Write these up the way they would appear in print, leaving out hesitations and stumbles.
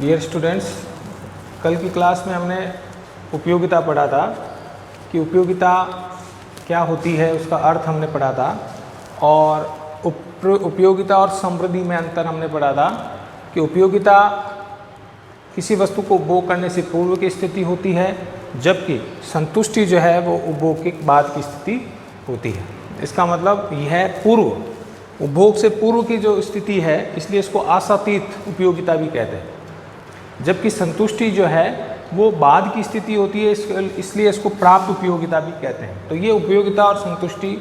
Dear students, कल की class में हमने उपयोगिता पढ़ा था कि उपयोगिता क्या होती है, उसका अर्थ हमने पढ़ा था। और उपयोगिता और समृद्धि में अंतर हमने पढ़ा था कि उपयोगिता किसी वस्तु को उपभोग करने से पूर्व की स्थिति होती है, जबकि संतुष्टि जो है वो उपभोग के बाद की स्थिति होती है। इसका मतलब यह है पूर्व, उपभोग से पूर्व की जो स्थिति है, इसलिए इसको आशातीत उपयोगिता भी कहते हैं। जबकि संतुष्टि जो है वो बाद की स्थिति होती है, इसलिए इसको प्राप्त उपयोगिता भी कहते हैं। तो ये उपयोगिता और संतुष्टि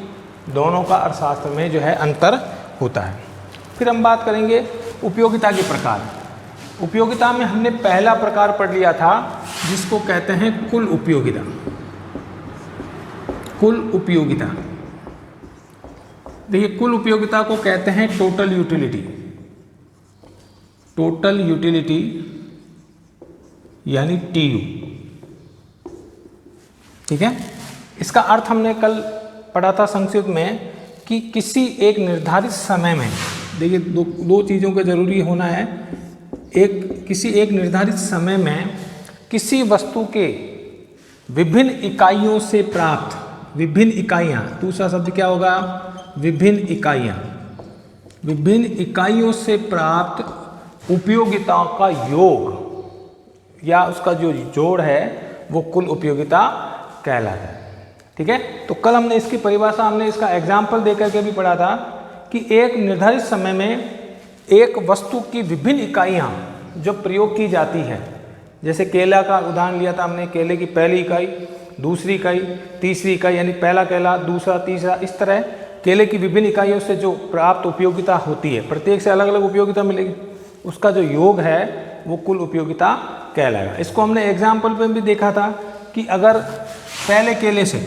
दोनों का अर्थशास्त्र में जो है अंतर होता है। फिर हम बात करेंगे उपयोगिता के प्रकार। उपयोगिता में हमने पहला प्रकार पढ़ लिया था जिसको कहते हैं कुल उपयोगिता। कुल उपयोगिता, देखिए कुल उपयोगिता को कहते हैं टोटल यूटिलिटी। टोटल यूटिलिटी यानी TU, ठीक है। इसका अर्थ हमने कल पढ़ा था संक्षिप्त में कि किसी एक निर्धारित समय में, देखिए दो चीज़ों का जरूरी होना है। किसी एक निर्धारित समय में किसी वस्तु के विभिन्न इकाइयों से प्राप्त, विभिन्न इकाइयाँ, दूसरा शब्द क्या होगा, विभिन्न इकाइयाँ, विभिन्न इकाइयों से प्राप्त उपयोगिताओं का योग या उसका जो जोड़ है वो कुल उपयोगिता कहलाता है, ठीक है। तो कल हमने इसकी परिभाषा, हमने इसका एग्जाम्पल देकर के भी पढ़ा था कि एक निर्धारित समय में एक वस्तु की विभिन्न इकाइयाँ जब प्रयोग की जाती है, जैसे केला का उदाहरण लिया था हमने, केले की पहली इकाई, दूसरी इकाई, तीसरी इकाई, यानी पहला केला, दूसरा, तीसरा, इस तरह केले की विभिन्न इकाइयों से जो प्राप्त उपयोगिता होती है, प्रत्येक से अलग अलग उपयोगिता मिलेगी, उसका जो योग है वो कुल उपयोगिता कहलाएगा। इसको हमने एग्जाम्पल पे भी देखा था कि अगर पहले केले से,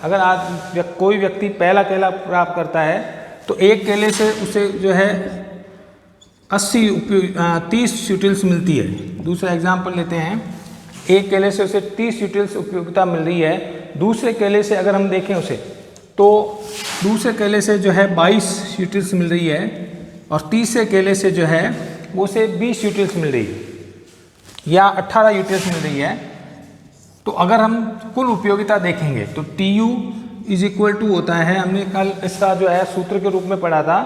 अगर आज कोई व्यक्ति पहला केला प्राप्त करता है तो एक केले से उसे जो है 30 यूटिल्स मिलती है। दूसरा एग्जाम्पल लेते हैं, एक केले से उसे 30 यूटिल्स उपयोगिता मिल रही है। दूसरे केले से अगर हम देखें उसे, तो दूसरे केले से जो है 22 यूटिल्स मिल रही है, और तीसरे केले से जो है वो उसे 20 यूटिल्स मिल रही है या 18 यूटिल्स मिल रही है। तो अगर हम कुल उपयोगिता देखेंगे तो TU इज इक्वल टू होता है, हमने कल इसका जो है सूत्र के रूप में पढ़ा था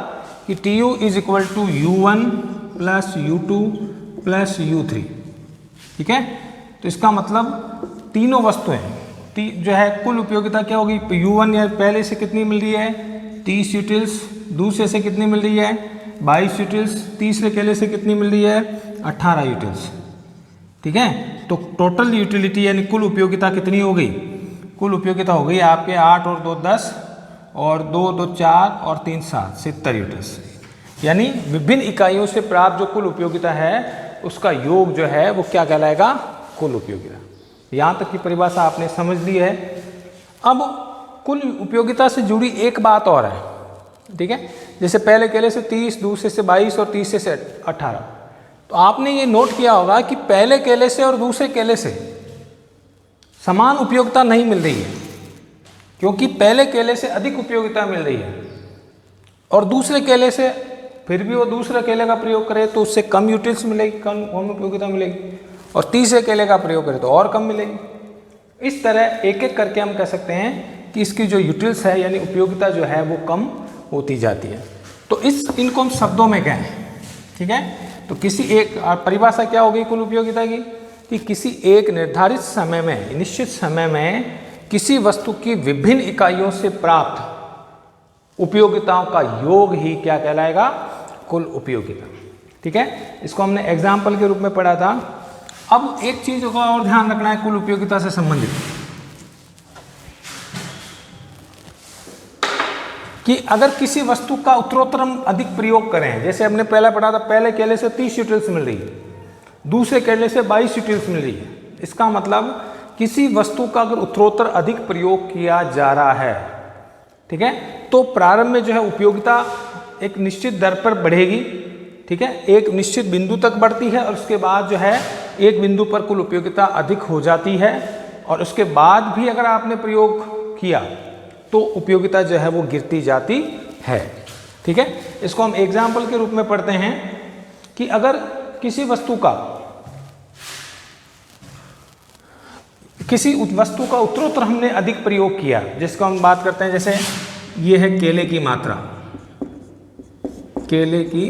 कि TU is equal to U1 plus U2 plus U3, ठीक है। तो इसका मतलब तीनों वस्तुएं जो है कुल उपयोगिता क्या होगी, U1 या पहले से कितनी मिल रही है 30 यूटिल्स, दूसरे से कितनी मिल रही है 22 यूटिल्स, तीसरे केले से कितनी मिल रही है 18 यूटिल्स, ठीक है। तो टोटल यूटिलिटी यानी कुल उपयोगिता कितनी हो गई, कुल उपयोगिता हो गई आपके 8 और 2 10 और 2 2 4 और 3 7 70 यूटिल्स। यानी विभिन्न इकाइयों से प्राप्त जो कुल उपयोगिता है उसका योग जो है वो क्या कहलाएगा, कुल उपयोगिता। यहाँ तक की परिभाषा आपने समझ ली है। अब कुल उपयोगिता से जुड़ी एक बात और है, ठीक है। जैसे पहले केले से 30, दूसरे से 22 और तीसरे से 18, तो आपने ये नोट किया होगा कि पहले केले से और दूसरे केले से समान उपयोगिता नहीं मिल रही है, क्योंकि पहले केले से अधिक उपयोगिता मिल रही है और दूसरे केले से फिर भी वो दूसरे केले का प्रयोग करे तो उससे कम यूटिल्स मिलेगी, कम उपयोगिता मिलेगी, और तीसरे केले का प्रयोग करे तो और कम मिलेगी। इस तरह एक एक करके हम कह सकते हैं कि इसकी जो यूटिल्स है यानी उपयोगिता जो है वो कम होती जाती है। तो इनको हम शब्दों में कहें, ठीक है। तो किसी एक परिभाषा क्या होगी कुल उपयोगिता की, कि किसी एक निर्धारित समय में, निश्चित समय में किसी वस्तु की विभिन्न इकाइयों से प्राप्त उपयोगिताओं का योग ही क्या कहलाएगा, कुल उपयोगिता, ठीक है। इसको हमने एग्जाम्पल के रूप में पढ़ा था। अब एक चीज का और ध्यान रखना है कुल उपयोगिता से संबंधित, कि अगर किसी वस्तु का उत्तरोत्तर हम अधिक प्रयोग करें, जैसे हमने पहले पढ़ा था, पहले केले से 30 यूटिल्स मिल रही है, दूसरे केले से 22 यूटिल्स मिल रही है। इसका मतलब किसी वस्तु का अगर उत्तरोत्तर अधिक प्रयोग किया जा रहा है, ठीक है, तो प्रारंभ में जो है उपयोगिता एक निश्चित दर पर बढ़ेगी, ठीक है, एक निश्चित बिंदु तक बढ़ती है, और उसके बाद जो है एक बिंदु पर कुल उपयोगिता अधिक हो जाती है, और उसके बाद भी अगर आपने प्रयोग किया तो उपयोगिता जो है वो गिरती जाती है, ठीक है। इसको हम एग्जाम्पल के रूप में पढ़ते हैं कि अगर किसी वस्तु का किसी वस्तु का उत्तरोत्तर हमने अधिक प्रयोग किया, जिसको हम बात करते हैं, जैसे ये है केले की मात्रा, केले की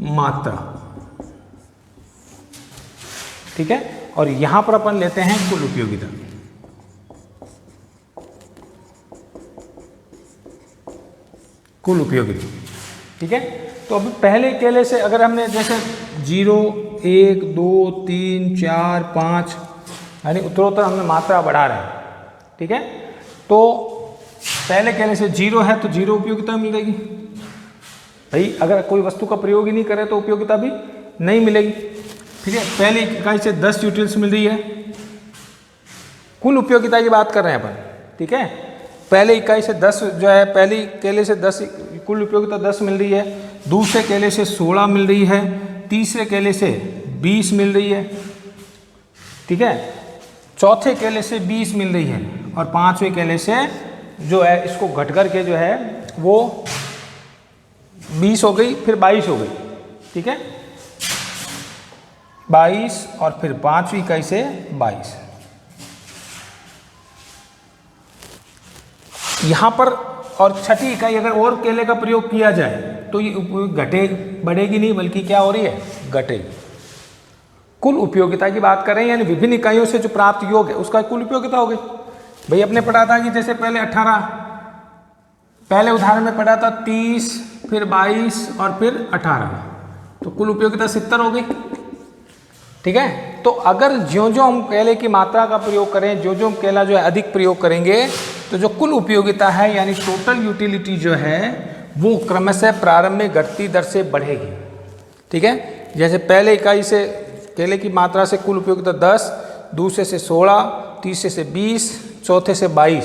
मात्रा, ठीक है। और यहां पर अपन लेते हैं कुल उपयोगिता। कुल उपयोगिता, ठीक है। तो अब पहले केले से अगर हमने जैसे 0, 1, 2, 3, 4, 5 यानी उत्तरोत्तर हमने मात्रा बढ़ा रहे हैं, ठीक है। तो पहले केले से 0 है तो 0 उपयोगिता मिलेगी भाई, अगर कोई वस्तु का प्रयोग ही नहीं करे तो उपयोगिता भी नहीं मिलेगी, ठीक है। पहली इकाई से 10 यूटिल्स मिल रही है, कुल उपयोगिता की बात कर रहे हैं अपन, ठीक है। पहले इकाई से 10 जो है, पहली केले से 10 कुल उपयोगिता 10 मिल रही है, दूसरे केले से 16 मिल रही है, तीसरे केले से 20 मिल रही है, ठीक है। चौथे केले से 20 मिल रही है और पांचवें केले से जो है इसको घट करके जो है वो 20 हो गई, फिर 22 हो गई, ठीक है। 22 और फिर पांचवी इकाई से 22। यहाँ पर और छठी इकाई अगर और केले का प्रयोग किया जाए तो ये घटे बढ़ेगी नहीं, बल्कि क्या हो रही है, घटेगी। कुल उपयोगिता की बात करें यानी विभिन्न इकाइयों से जो प्राप्त योग है उसका कुल उपयोगिता हो गई। भाई अपने पढ़ा था कि जैसे पहले 18, पहले उदाहरण में पढ़ा था 30, फिर 22 और फिर 18, तो कुल उपयोगिता 70 हो गई, ठीक है। तो अगर ज्यों ज्यों हम केले की मात्रा का प्रयोग करें, ज्यों ज्यों केला जो है अधिक प्रयोग करेंगे, तो जो कुल उपयोगिता है यानी टोटल यूटिलिटी जो है वो क्रमशः प्रारंभ में घटती दर से बढ़ेगी, ठीक है। जैसे पहले इकाई से केले की मात्रा से कुल उपयोगिता 10, दूसरे से 16, तीसरे से 20, चौथे से 22,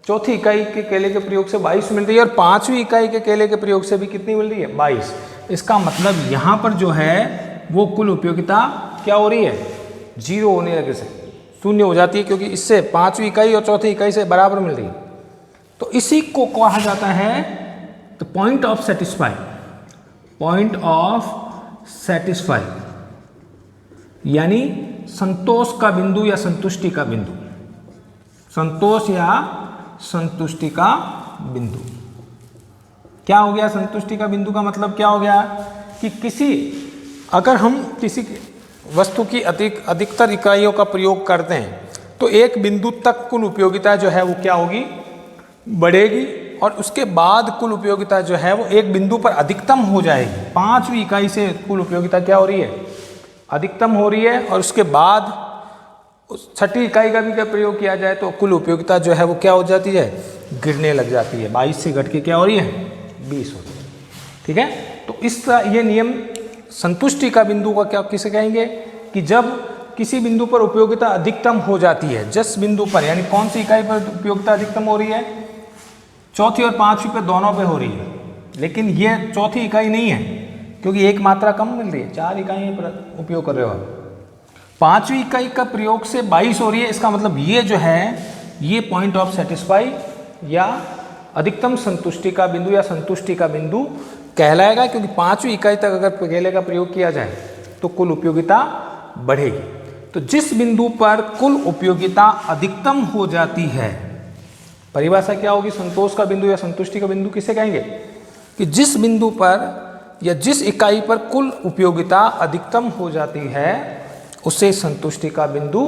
चौथी इकाई के केले के प्रयोग से 22 मिल रही है और पांचवी इकाई के केले के प्रयोग से भी कितनी मिल रही है, 22। इसका मतलब यहाँ पर जो है वो कुल उपयोगिता क्या हो रही है, 0 होने लगे से शून्य हो जाती है, क्योंकि इससे पांचवी इकाई और चौथी इकाई से बराबर मिल रही है। तो इसी को कहा जाता है the point of satisfy, point of satisfy यानी संतोष का बिंदु या संतुष्टि का बिंदु, संतोष या संतुष्टि का बिंदु। क्या हो गया संतुष्टि का बिंदु का मतलब क्या हो गया कि अगर हम किसी वस्तु की अधिकतर इकाइयों का प्रयोग करते हैं तो एक बिंदु तक कुल उपयोगिता जो है वो क्या होगी, बढ़ेगी, और उसके बाद कुल उपयोगिता जो है वो एक बिंदु पर अधिकतम हो जाएगी। पांचवी इकाई से कुल उपयोगिता क्या हो रही है, अधिकतम हो रही है, और उसके बाद उस छठी इकाई का भी क्या प्रयोग किया जाए तो कुल उपयोगिता जो है वो क्या हो जाती है, गिरने लग जाती है। 22 से घट के क्या हो रही है, 20 हो रही है, ठीक है। तो इस तरह ये नियम संतुष्टि का बिंदु का क्या किसे कहेंगे कि जब किसी बिंदु पर उपयोगिता अधिकतम हो जाती है, जिस बिंदु पर यानी कौन सी इकाई पर उपयोगिता अधिकतम हो रही है, चौथी और पांचवी पे दोनों पे हो रही है, लेकिन ये चौथी इकाई नहीं है क्योंकि एक मात्रा कम मिल रही है, 4 इकाई पर उपयोग कर रहे हो आप। पांचवी इकाई का प्रयोग से 22 हो रही है, इसका मतलब ये जो है ये पॉइंट ऑफ सेटिस्फाई या अधिकतम संतुष्टि का बिंदु या संतुष्टि का बिंदु कहलाएगा, क्योंकि पांचवी इकाई तक अगर केले का प्रयोग किया जाए तो कुल उपयोगिता बढ़ेगी। तो जिस बिंदु पर कुल उपयोगिता अधिकतम हो जाती है, परिभाषा क्या होगी संतोष का बिंदु या संतुष्टि का बिंदु किसे कहेंगे कि जिस बिंदु पर या जिस इकाई पर कुल उपयोगिता अधिकतम हो जाती है उसे संतुष्टि का बिंदु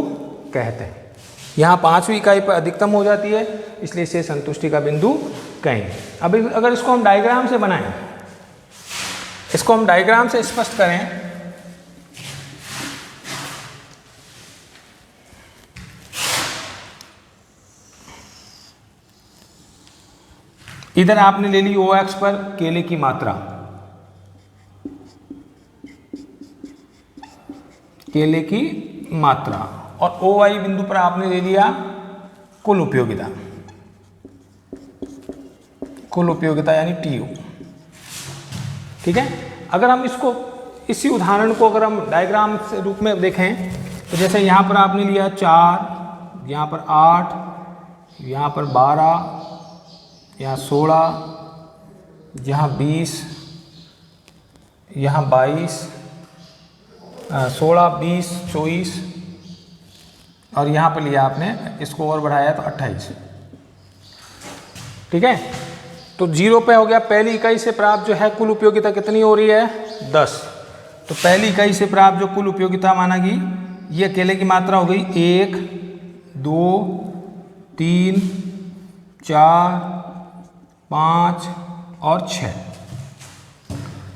कहते हैं। यहाँ पांचवी इकाई पर अधिकतम हो जाती है इसलिए इसे संतुष्टि का बिंदु कहेंगे। अब अगर इसको हम डायग्राम से बनाएं, इसको हम डायग्राम से स्पष्ट करें, इधर आपने ले ली OX पर केले की मात्रा, केले की मात्रा, और OY बिंदु पर आपने ले लिया कुल उपयोगिता, कुल उपयोगिता यानी TU, ठीक है। अगर हम इसको इसी उदाहरण को अगर हम डायग्राम से रूप में देखें तो जैसे यहाँ पर आपने लिया 4, यहाँ पर 8, यहाँ पर 12, यहाँ 16, यहाँ 20, यहाँ 22, 16, 20, 24, और यहाँ पर लिया आपने, इसको और बढ़ाया तो 28। ठीक है, तो 0 पे हो गया। पहली इकाई से प्राप्त जो है कुल उपयोगिता कितनी हो रही है? 10। तो पहली इकाई से प्राप्त जो कुल उपयोगिता माना गई, ये अकेले की मात्रा हो गई 1 2 3 4 5 और 6।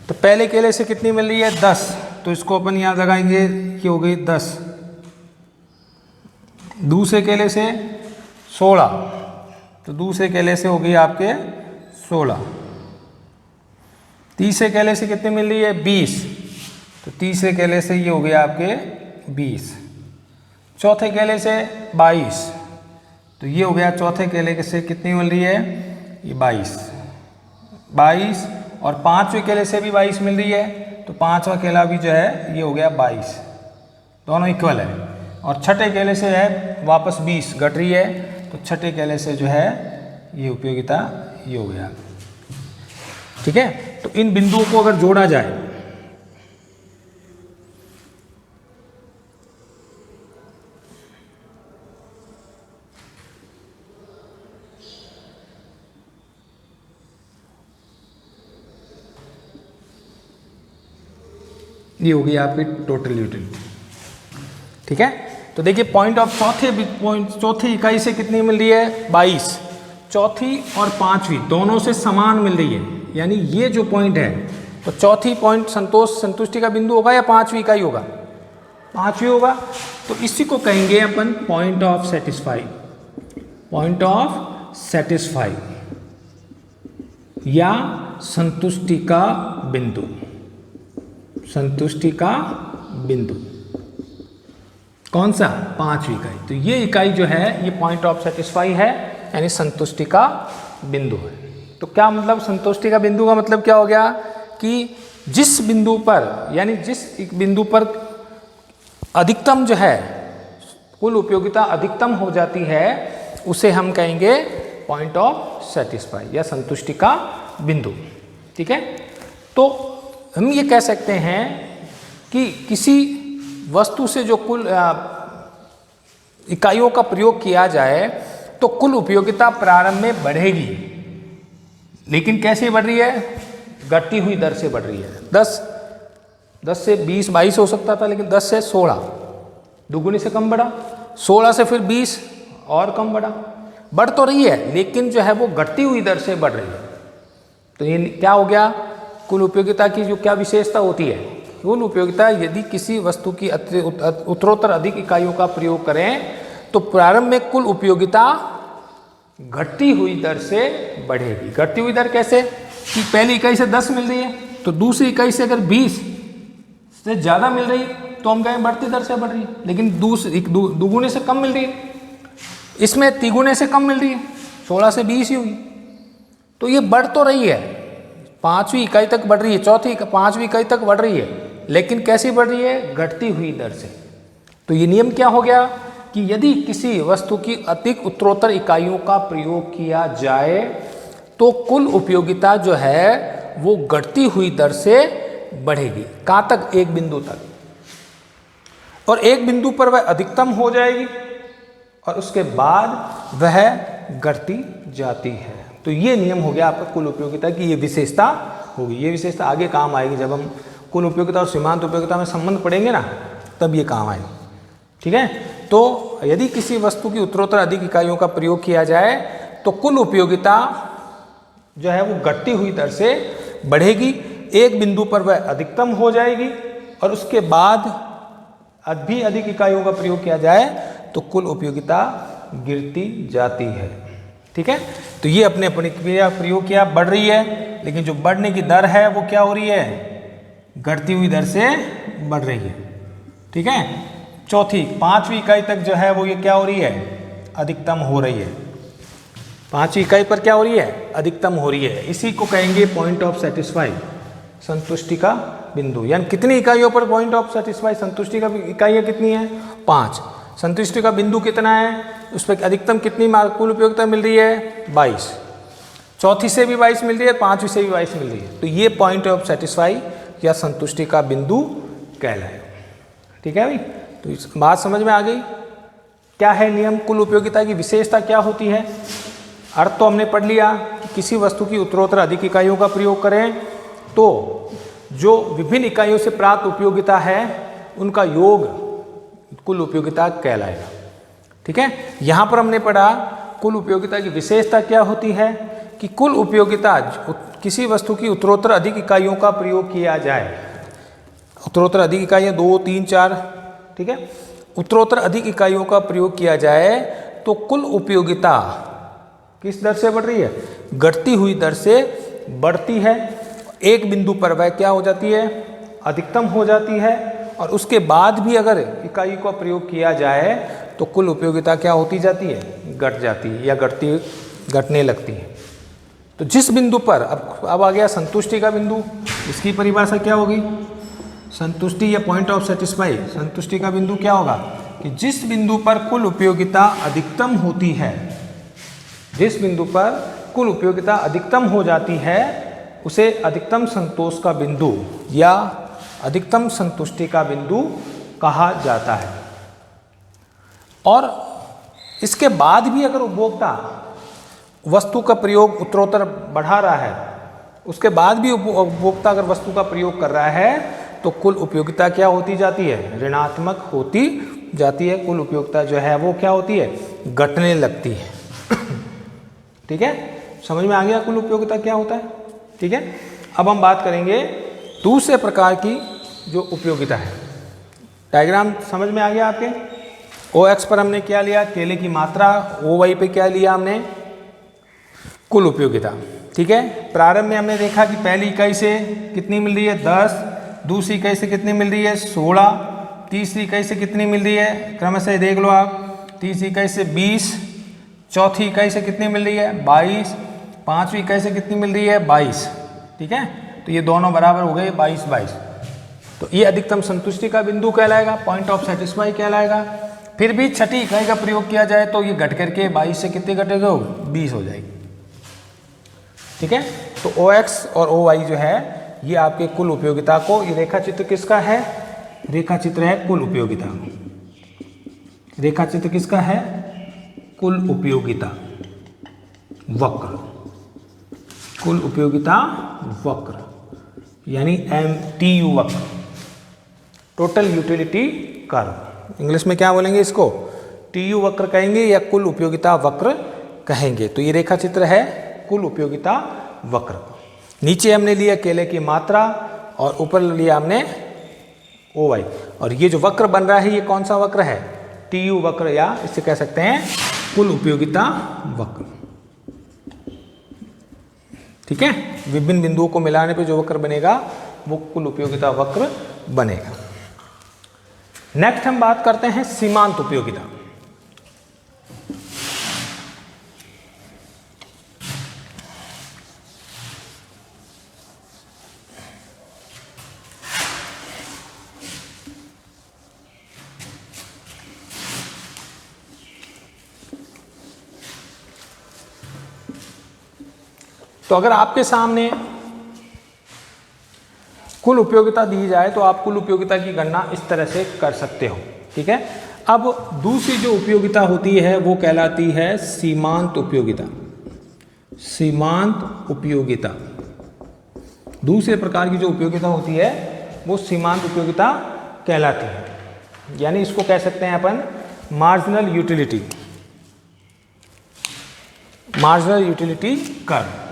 तो पहले केले से कितनी मिल रही है? 10। तो इसको अपन यहाँ लगाएंगे, ये हो गई 10। दूसरे केले से 16, तो दूसरे केले से हो गई आपके 16। तीसरे केले से कितनी मिल रही है? 20। तो तीसरे केले से ये हो गया आपके 20। चौथे केले से 22, तो ये हो गया चौथे केले से कितनी मिल रही है? ये 22। और पांचवें केले से भी 22 मिल रही है, तो पांचवा केला भी जो है ये हो गया 22, दोनों इक्वल है। और छठे केले से है वापस 20 घट रही है, तो छठे केले से जो है ये उपयोगिता ये हो गया। ठीक है, तो इन बिंदुओं को अगर जोड़ा जाए, ये हो गई आपकी टोटल यूटिलिटी। ठीक है, तो देखिए पॉइंट ऑफ चौथी इकाई से कितनी मिल रही है? 22। चौथी और पांचवी दोनों से समान मिल रही है, यानी ये जो पॉइंट है, तो चौथी पॉइंट संतुष्टि का बिंदु होगा या पांचवी इकाई होगा? पांचवी होगा। तो इसी को कहेंगे अपन point of satisfy, point of satisfy या संतुष्टि का बिंदु, संतुष्टि का बिंदु। कौन सा? पांचवी इकाई। तो ये इकाई जो है ये पॉइंट ऑफ सेटिस्फाई है, यानी संतुष्टि का बिंदु है। तो क्या मतलब संतुष्टि का बिंदु का मतलब क्या हो गया कि जिस बिंदु पर, यानी जिस बिंदु पर अधिकतम जो है कुल उपयोगिता अधिकतम हो जाती है, उसे हम कहेंगे पॉइंट ऑफ सेटिस्फाई या संतुष्टि का बिंदु। ठीक है, तो हम ये कह सकते हैं कि किसी वस्तु से जो कुल इकाइयों का प्रयोग किया जाए तो कुल उपयोगिता प्रारंभ में बढ़ेगी, लेकिन कैसे बढ़ रही है? घटती हुई दर से बढ़ रही है। 10 से 20 22 हो सकता था, लेकिन 10 से 16 दुगुनी से कम बढ़ा, 16 से फिर 20 और कम बढ़ा। बढ़ तो रही है, लेकिन जो है वो घटती हुई दर से बढ़ रही है। तो ये क्या हो गया? कुल उपयोगिता की जो क्या विशेषता होती है? कुल उपयोगिता यदि किसी वस्तु की उत्तरोत्तर अधिक इकाइयों का प्रयोग करें तो प्रारंभ में कुल उपयोगिता घटती हुई दर से बढ़ेगी। घटती हुई दर कैसे? कि पहली इकाई से 10 मिल रही है, तो दूसरी इकाई से अगर 20 से ज़्यादा मिल रही है तो हम कहें बढ़ती दर से बढ़ रही है, लेकिन दुगुने से कम मिल रही है, इसमें तिगुने से कम मिल रही है, 16 से 20 ही हुई। तो ये बढ़ तो रही है, पांचवी इकाई तक बढ़ रही है, पांचवी इकाई तक बढ़ रही है, लेकिन कैसी बढ़ रही है? घटती हुई दर से। तो ये नियम क्या हो गया कि यदि किसी वस्तु की अधिक उत्तरोत्तर इकाइयों का प्रयोग किया जाए तो कुल उपयोगिता जो है वो घटती हुई दर से बढ़ेगी। कहाँ तक? एक बिंदु तक, और एक बिंदु पर वह अधिकतम हो जाएगी और उसके बाद वह घटती जाती है। तो ये नियम हो गया आपका कुल उपयोगिता की, ये विशेषता होगी। ये विशेषता आगे काम आएगी, जब हम कुल उपयोगिता और सीमांत उपयोगिता में संबंध पढ़ेंगे ना, तब ये काम आएगी। ठीक है, तो यदि किसी वस्तु की उत्तरोत्तर अधिक इकाइयों का प्रयोग किया जाए तो कुल उपयोगिता जो है वो घटती हुई दर से बढ़ेगी, एक बिंदु पर वह अधिकतम हो जाएगी और उसके बाद भी अधिक इकाइयों का प्रयोग किया जाए तो कुल उपयोगिता गिरती जाती है। ठीक है, तो ये अपने क्रिया प्रयोग किया, बढ़ रही है, लेकिन जो बढ़ने की दर है वो क्या हो रही है? घटती हुई दर से बढ़ रही है। ठीक है, चौथी पांचवी इकाई तक जो है वो ये क्या हो रही है? अधिकतम हो रही है। पांचवी इकाई पर क्या हो रही है? अधिकतम हो रही है। इसी को कहेंगे पॉइंट ऑफ सेटिस्फाई, संतुष्टि का बिंदु। यानी कितनी इकाइयों पर पॉइंट ऑफ सेटिस्फाई, संतुष्टि का इकाइयाँ कितनी है? 5। संतुष्टि का बिंदु कितना है? उस पर अधिकतम कितनी कुल उपयोगिता मिल रही है? 22। चौथी से भी 22 मिल रही है, पांचवी से भी 22 मिल रही है। तो ये पॉइंट ऑफ सेटिस्फाई या संतुष्टि का बिंदु कहलाएगा। ठीक है भाई, तो इस बात समझ में आ गई। क्या है नियम, कुल उपयोगिता की विशेषता क्या होती है। अर्थ तो हमने पढ़ लिया कि किसी वस्तु की उत्तरोत्तर अधिक इकाइयों का प्रयोग करें तो जो विभिन्न इकाइयों से प्राप्त उपयोगिता है उनका योग कुल उपयोगिता कहलाएगा। ठीक है, यहाँ पर हमने पढ़ा कुल उपयोगिता की विशेषता क्या होती है कि कुल उपयोगिता किसी वस्तु की उत्तरोत्तर अधिक इकाइयों का प्रयोग किया जाए। उत्तरोत्तर अधिक इकाइयाँ 2, 3, 4, ठीक है, उत्तरोत्तर अधिक इकाइयों का प्रयोग किया जाए तो कुल उपयोगिता किस दर से बढ़ रही है, घटती हुई दर से बढ़ती है। एक बिंदु पर वह क्या हो जाती है, अधिकतम हो जाती है, और उसके बाद भी अगर इकाई का प्रयोग किया जाए तो कुल उपयोगिता क्या होती जाती है, घट जाती है या घटने लगती है। तो जिस बिंदु पर अब आ गया संतुष्टि का बिंदु, इसकी परिभाषा क्या होगी, संतुष्टि या पॉइंट ऑफ सेटिस्फाई। संतुष्टि का बिंदु क्या होगा कि जिस बिंदु पर कुल उपयोगिता अधिकतम होती है, जिस बिंदु पर कुल उपयोगिता अधिकतम हो जाती है उसे अधिकतम संतोष का बिंदु या अधिकतम संतुष्टि का बिंदु कहा जाता है। और इसके बाद भी अगर उपभोक्ता वस्तु का प्रयोग उत्तरोत्तर बढ़ा रहा है, उसके बाद भी उपभोक्ता अगर वस्तु का प्रयोग कर रहा है तो कुल उपयोगिता क्या होती जाती है, ऋणात्मक होती जाती है। कुल उपयोगिता जो है वो क्या होती है, घटने लगती है। ठीक है, समझ में आ गया कुल उपयोगिता क्या होता है। ठीक है, अब हम बात करेंगे दूसरे प्रकार की जो उपयोगिता है। डायग्राम समझ में आ गया आपके। OX पर हमने क्या लिया, केले की मात्रा। OY पे क्या लिया हमने, कुल उपयोगिता। ठीक है, प्रारंभ में हमने देखा कि पहली इकाई से कितनी मिल रही है, 10, दूसरी इकाई से कितनी मिल रही है, 16, तीसरी इकाई से कितनी मिल रही है, क्रमशः देख लो आप, तीसरी इकाई से 20, चौथी इकाई से कितनी मिल रही है, 22, पांचवी इकाई से कितनी मिल रही है, 22। ठीक है, तो ये दोनों बराबर हो गए 22, 22। तो ये अधिकतम संतुष्टि का बिंदु कहलाएगा, पॉइंट ऑफ सेटिस्फाई कहलाएगा। फिर भी छठी इकाई का प्रयोग किया जाए तो ये घट करके 22 से कितने घटेगा, 20 हो जाएगी। ठीक है, तो OX और OY जो है ये आपके कुल उपयोगिता को, ये रेखा चित्र किसका है, रेखा चित्र है कुल उपयोगिता। रेखा चित्र किसका है, कुल उपयोगिता वक्र, कुल उपयोगिता वक्र यानी MTU वक्र, टोटल यूटिलिटी कर्व। इंग्लिश में क्या बोलेंगे इसको, TU वक्र कहेंगे या कुल उपयोगिता वक्र कहेंगे। तो ये रेखा चित्र है कुल उपयोगिता वक्र। नीचे हमने लिया केले की मात्रा और ऊपर लिया हमने OY, और ये जो वक्र बन रहा है ये कौन सा वक्र है, TU वक्र, या इसे कह सकते हैं कुल उपयोगिता वक्र। ठीक है, विभिन्न बिंदुओं को मिलाने पे जो वक्र बनेगा वो कुल उपयोगिता वक्र बनेगा। नेक्स्ट हम बात करते हैं सीमांत उपयोगिता। तो अगर आपके सामने कुल उपयोगिता दी जाए तो आप कुल उपयोगिता की गणना इस तरह से कर सकते हो। ठीक है, अब दूसरी जो उपयोगिता होती है वो कहलाती है सीमांत उपयोगिता। सीमांत उपयोगिता, दूसरे प्रकार की जो उपयोगिता होती है वो सीमांत उपयोगिता कहलाती है, यानी इसको कह सकते हैं अपन marginal utility, marginal utility curve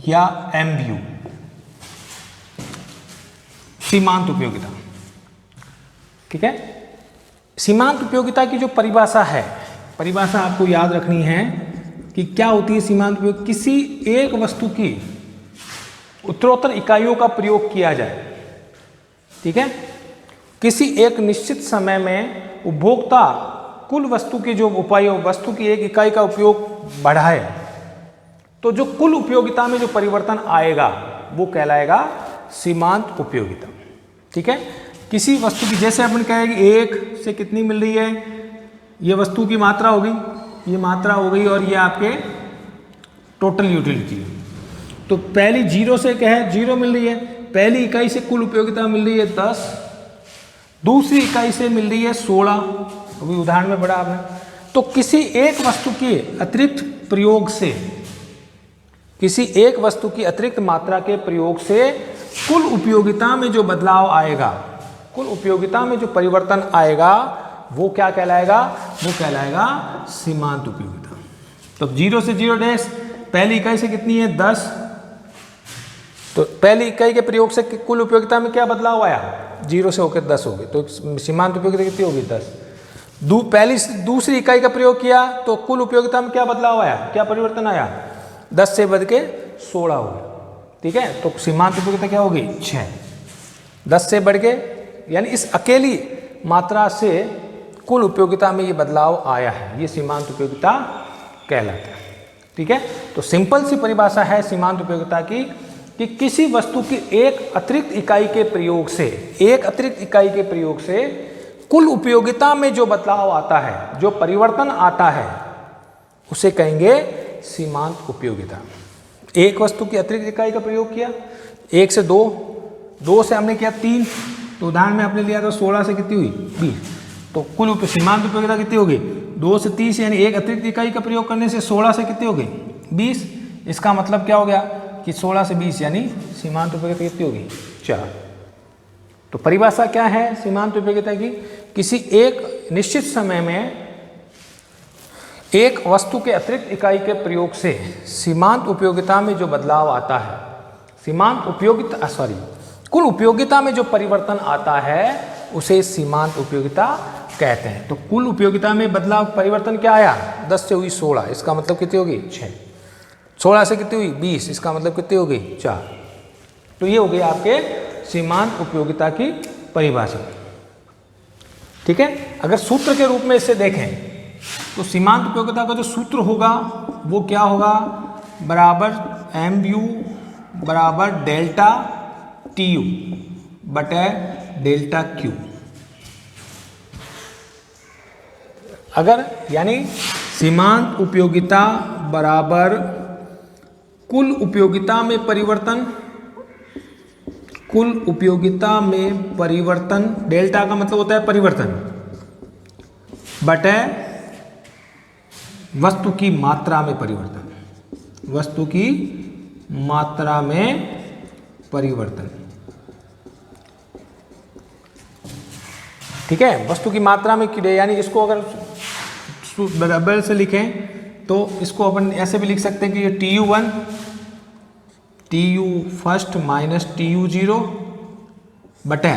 या MU, सीमांत उपयोगिता। ठीक है, सीमांत उपयोगिता की जो परिभाषा है, परिभाषा आपको याद रखनी है कि क्या होती है सीमांत उपयोगिता, किसी एक वस्तु की उत्तरोत्तर इकाइयों का प्रयोग किया जाए। ठीक है, किसी एक निश्चित समय में उपभोक्ता कुल वस्तु की जो उपयोग, वस्तु की एक इकाई का उपयोग बढ़ाए तो जो कुल उपयोगिता में जो परिवर्तन आएगा वो कहलाएगा सीमांत उपयोगिता। ठीक है, किसी वस्तु की, जैसे अपन कहेंगे एक से कितनी मिल रही है, ये वस्तु की मात्रा हो गई, ये मात्रा हो गई, और ये आपके टोटल यूटिलिटी। तो पहली 0 से क्या है, 0 मिल रही है। पहली इकाई से कुल उपयोगिता मिल रही है 10, दूसरी इकाई से मिल रही है 16, अभी उदाहरण में पढ़ा आपने। तो किसी एक वस्तु के अतिरिक्त प्रयोग से, किसी एक वस्तु की अतिरिक्त मात्रा के प्रयोग से कुल उपयोगिता में जो बदलाव आएगा, कुल उपयोगिता में जो परिवर्तन आएगा वो क्या कहलाएगा, वो कहलाएगा सीमांत उपयोगिता। तो 0 से 0 डैश, पहली इकाई से कितनी है 10, तो पहली इकाई के प्रयोग से कुल उपयोगिता में क्या बदलाव आया, 0 से होकर 10 हो गए, तो सीमांत उपयोगिता कितनी होगी 10। दूसरी इकाई का प्रयोग किया तो कुल उपयोगिता में क्या बदलाव आया, क्या परिवर्तन आया, 10 से बढ़ के 16 हो गया। ठीक है, तो सीमांत उपयोगिता क्या होगी 6, 10 से बढ़ के, यानी इस अकेली मात्रा से कुल उपयोगिता में ये बदलाव आया है, ये सीमांत उपयोगिता कहलाता है। ठीक है, तो सिंपल सी परिभाषा है सीमांत उपयोगिता की कि किसी वस्तु की एक अतिरिक्त इकाई के प्रयोग से, एक अतिरिक्त इकाई के प्रयोग से कुल उपयोगिता में जो बदलाव आता है, जो परिवर्तन आता है, उसे कहेंगे सीमांत उपयोगिता। एक वस्तु की अतिरिक्त इकाई का प्रयोग किया, 1 से 2, 2 से हमने किया 3, तो उदाहरण में आपने लिया तो 16 से कितनी हुई 20, तो कुल सीमांत उपयोगिता कितनी होगी 2 से 30, यानी एक अतिरिक्त इकाई का प्रयोग करने से 16 से कितनी हो गई 20। इसका मतलब क्या हो गया कि 16 से 20 यानी सीमांत उपयोगिता कितनी होगी 4। तो परिभाषा क्या है सीमांत उपयोगिता की, किसी एक निश्चित समय में एक वस्तु के अतिरिक्त इकाई के प्रयोग से सीमांत उपयोगिता में जो बदलाव आता है, सीमांत उपयोगिता कुल उपयोगिता में जो परिवर्तन आता है उसे सीमांत उपयोगिता कहते हैं। तो कुल उपयोगिता में बदलाव परिवर्तन क्या आया, 10 से हुई 16, इसका मतलब कितनी होगी 6, 16 से कितनी हुई 20, इसका मतलब कितनी हो गई 4। तो ये हो गई आपके सीमांत उपयोगिता की परिभाषा। ठीक है, अगर सूत्र के रूप में इसे देखें तो सीमांत उपयोगिता का जो सूत्र होगा वो क्या होगा, बराबर MU बराबर डेल्टा TU बटे डेल्टा Q। अगर यानी सीमांत उपयोगिता बराबर कुल उपयोगिता में परिवर्तन, कुल उपयोगिता में परिवर्तन, डेल्टा का मतलब होता है परिवर्तन, बटे वस्तु की मात्रा में परिवर्तन, वस्तु की मात्रा में परिवर्तन। ठीक है, वस्तु की मात्रा में यानी इसको अगर बराबर से लिखें तो इसको अपन ऐसे भी लिख सकते हैं कि ये TU1 TU first minus TU0 बटे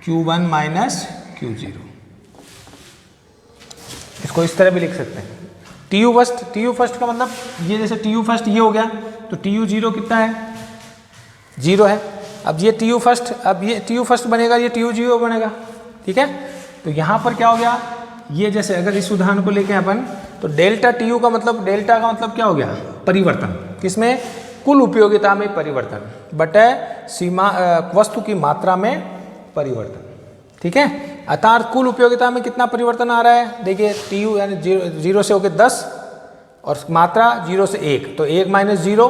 Q1 माइनस Q0, इसको इस तरह भी लिख सकते हैं। TU फर्स्ट का मतलब ये जैसे TU फर्स्ट ये हो गया तो TU0 कितना है 0 है। अब ये TU फर्स्ट, अब ये TU फर्स्ट बनेगा, ये TU0 बनेगा। ठीक है, तो यहाँ पर क्या हो गया, ये जैसे अगर इस उदाहरण को लेके अपन तो डेल्टा TU का मतलब, डेल्टा का मतलब क्या हो गया परिवर्तन, किसमें, कुल उपयोगिता में परिवर्तन बटे सीमा वस्तु की मात्रा में परिवर्तन। ठीक है, अर्थात कुल उपयोगिता में कितना परिवर्तन आ रहा है, देखिए TU यानी 0 से होकर 10 और मात्रा 0 से 1, तो 1 माइनस 0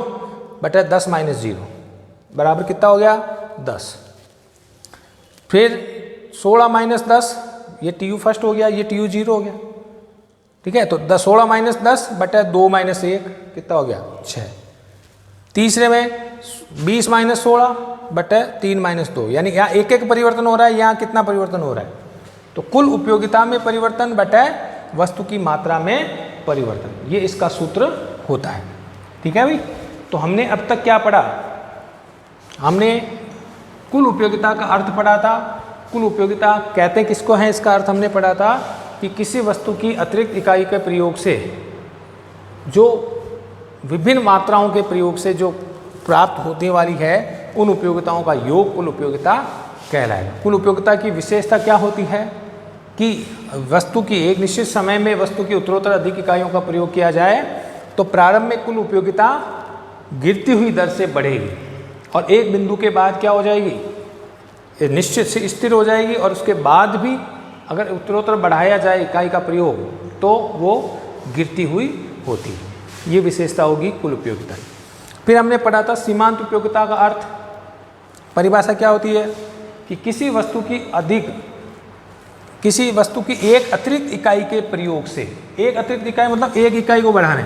बटे 10 माइनस 0 बराबर कितना हो गया 10। फिर 16 माइनस 10, ये TU फर्स्ट हो गया, ये TU0 हो गया। ठीक है, तो 16 माइनस 10 बटे 2 माइनस 1 कितना हो गया 6। तीसरे में 20 माइनस 16 बटे 3 माइनस 2, यानी यहाँ एक एक परिवर्तन हो रहा है, यहाँ कितना परिवर्तन हो रहा है, तो कुल उपयोगिता में परिवर्तन बटे वस्तु की मात्रा में परिवर्तन, ये इसका सूत्र होता है। ठीक है भाई, तो हमने अब तक क्या पढ़ा, हमने कुल उपयोगिता का अर्थ पढ़ा था। कुल उपयोगिता कहते हैं किसको है, इसका अर्थ हमने पढ़ा था कि किसी वस्तु की अतिरिक्त इकाई के प्रयोग से जो विभिन्न मात्राओं के प्रयोग से जो प्राप्त होने वाली है उन उपयोगिताओं का योग कुल उपयोगिता कहलाएगा। कुल उपयोगिता की विशेषता क्या होती है कि वस्तु की एक निश्चित समय में वस्तु की उत्तरोत्तर अधिक इकाइयों का प्रयोग किया जाए तो प्रारंभ में कुल उपयोगिता गिरती हुई दर से बढ़ेगी और एक बिंदु के बाद क्या हो जाएगी, निश्चित से स्थिर हो जाएगी, और उसके बाद भी अगर उत्तरोत्तर बढ़ाया जाए इकाई का प्रयोग तो वो गिरती हुई होती है। ये विशेषता होगी कुल उपयोगिता। फिर हमने पढ़ा था सीमांत उपयोगिता का अर्थ, परिभाषा क्या होती है कि किसी वस्तु की एक अतिरिक्त इकाई के प्रयोग से, एक अतिरिक्त इकाई मतलब एक इकाई को बढ़ाने,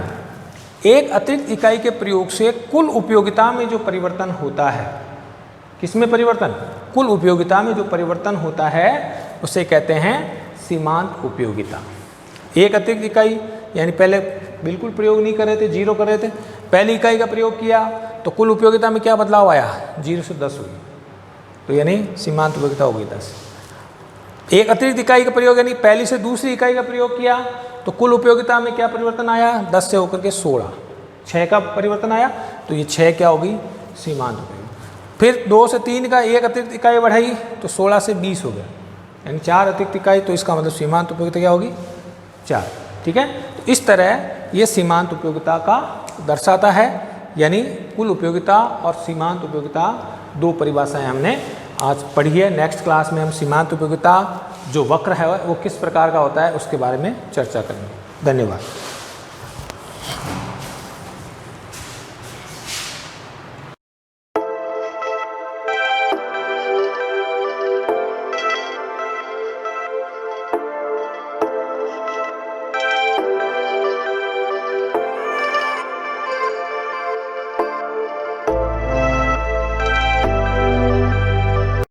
एक अतिरिक्त इकाई के प्रयोग से कुल उपयोगिता में जो परिवर्तन होता है, किसमें परिवर्तन, कुल उपयोगिता में जो परिवर्तन होता है उसे कहते हैं सीमांत उपयोगिता। एक अतिरिक्त इकाई यानी पहले बिल्कुल प्रयोग नहीं कर रहे थे, 0 कर रहे थे, पहली इकाई का प्रयोग किया तो कुल उपयोगिता में क्या बदलाव आया, 0 से 10 हुई, तो यानी सीमांत उपयोगिता हो गई 10। एक अतिरिक्त इकाई का प्रयोग यानी पहली से दूसरी इकाई का प्रयोग किया तो कुल उपयोगिता में क्या परिवर्तन आया, 10 से होकर के 16, 6 का परिवर्तन आया, तो ये 6 क्या होगी, सीमांत उपयोगिता। फिर 2 से 3 का एक अतिरिक्त इकाई बढ़ाई तो 16 से 20 हो गया, यानी 4 अतिरिक्त इकाई, तो इसका मतलब सीमांत उपयोगिता क्या होगी, 4। ठीक है, तो इस तरह ये सीमांत उपयोगिता का दर्शाता है, यानी कुल उपयोगिता और सीमांत उपयोगिता 2 परिभाषाएं हमने आज पढ़ी है। नेक्स्ट क्लास में हम सीमांत उपयोगिता जो वक्र है वो किस प्रकार का होता है उसके बारे में चर्चा करेंगे। धन्यवाद।